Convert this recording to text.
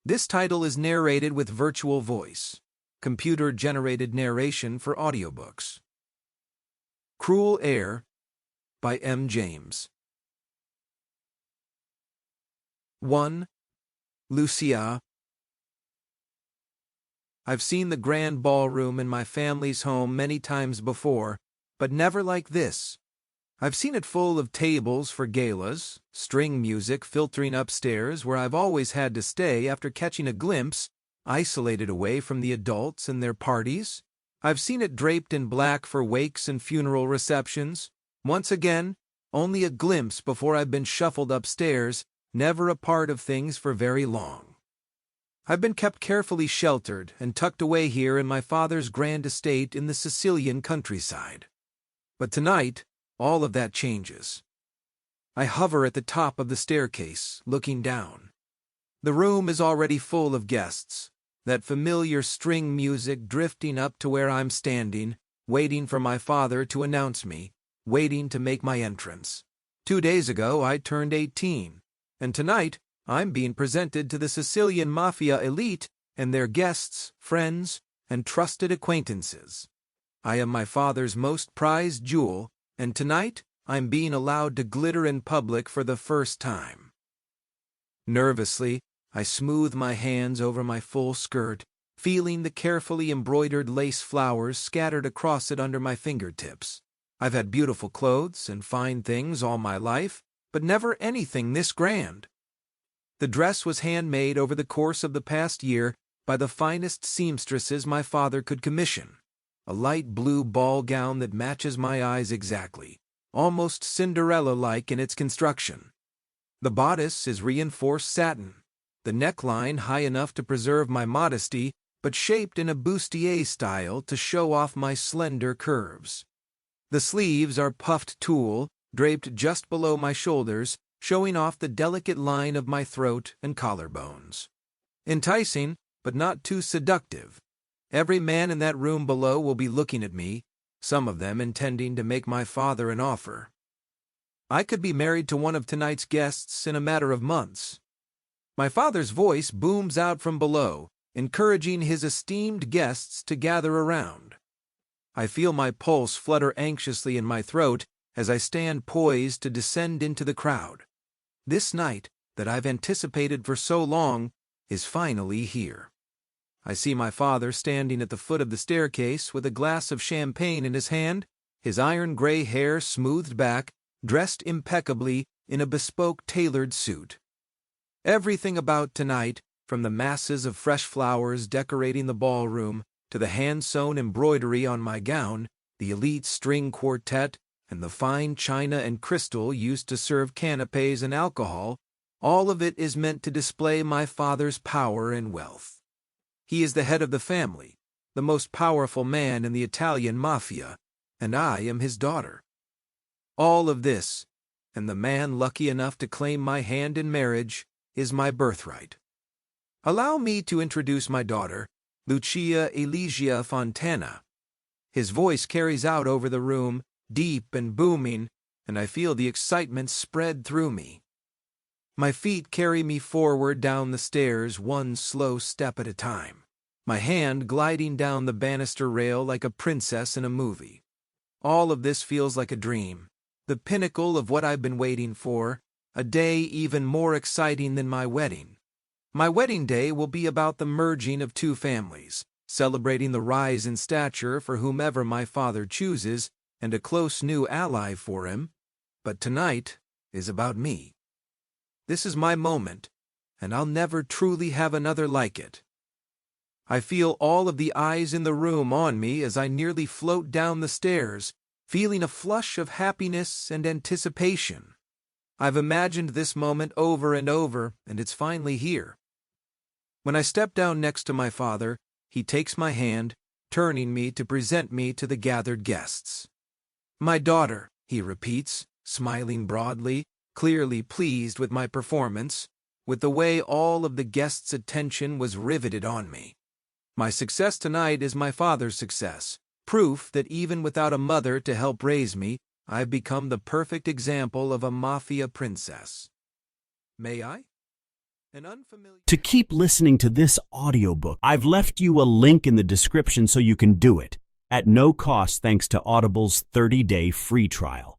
This title is narrated with virtual voice, computer-generated narration for audiobooks. Cruel Heir by M. James. 1. Lucia. I've seen the grand ballroom in my family's home many times before, but never like this. I've seen it full of tables for galas, string music filtering upstairs where I've always had to stay after catching a glimpse, isolated away from the adults and their parties. I've seen it draped in black for wakes and funeral receptions. Once again, only a glimpse before I've been shuffled upstairs, never a part of things for very long. I've been kept carefully sheltered and tucked away here in my father's grand estate in the Sicilian countryside. But tonight, all of that changes. I hover at the top of the staircase, looking down. The room is already full of guests, that familiar string music drifting up to where I'm standing, waiting for my father to announce me, waiting to make my entrance. 2 days ago I turned 18, and tonight I'm being presented to the Sicilian mafia elite and their guests, friends, and trusted acquaintances. I am my father's most prized jewel, and tonight I'm being allowed to glitter in public for the first time. Nervously, I smooth my hands over my full skirt, feeling the carefully embroidered lace flowers scattered across it under my fingertips. I've had beautiful clothes and fine things all my life, but never anything this grand. The dress was handmade over the course of the past year by the finest seamstresses my father could commission. A light blue ball gown that matches my eyes exactly, almost Cinderella-like in its construction. The bodice is reinforced satin, the neckline high enough to preserve my modesty, but shaped in a bustier style to show off my slender curves. The sleeves are puffed tulle, draped just below my shoulders, showing off the delicate line of my throat and collarbones. Enticing, but not too seductive. Every man in that room below will be looking at me, some of them intending to make my father an offer. I could be married to one of tonight's guests in a matter of months. My father's voice booms out from below, encouraging his esteemed guests to gather around. I feel my pulse flutter anxiously in my throat as I stand poised to descend into the crowd. This night, that I've anticipated for so long, is finally here. I see my father standing at the foot of the staircase with a glass of champagne in his hand, his iron-gray hair smoothed back, dressed impeccably in a bespoke tailored suit. Everything about tonight, from the masses of fresh flowers decorating the ballroom, to the hand-sewn embroidery on my gown, the elite string quartet, and the fine china and crystal used to serve canapes and alcohol, all of it is meant to display my father's power and wealth. He is the head of the family, the most powerful man in the Italian mafia, and I am his daughter. All of this, and the man lucky enough to claim my hand in marriage, is my birthright. Allow me to introduce my daughter, Lucia Eligia Fontana. His voice carries out over the room, deep and booming, and I feel the excitement spread through me. My feet carry me forward down the stairs one slow step at a time, my hand gliding down the banister rail like a princess in a movie. All of this feels like a dream, the pinnacle of what I've been waiting for, a day even more exciting than my wedding. My wedding day will be about the merging of two families, celebrating the rise in stature for whomever my father chooses and a close new ally for him, but tonight is about me. This is my moment, and I'll never truly have another like it. I feel all of the eyes in the room on me as I nearly float down the stairs, feeling a flush of happiness and anticipation. I've imagined this moment over and over, and it's finally here. When I step down next to my father, he takes my hand, turning me to present me to the gathered guests. "My daughter," he repeats, smiling broadly, clearly pleased with my performance, with the way all of the guests' attention was riveted on me. My success tonight is my father's success, proof that even without a mother to help raise me, I've become the perfect example of a mafia princess. May I? An unfamiliar... To keep listening to this audiobook, I've left you a link in the description so you can do it, at no cost thanks to Audible's 30-day free trial.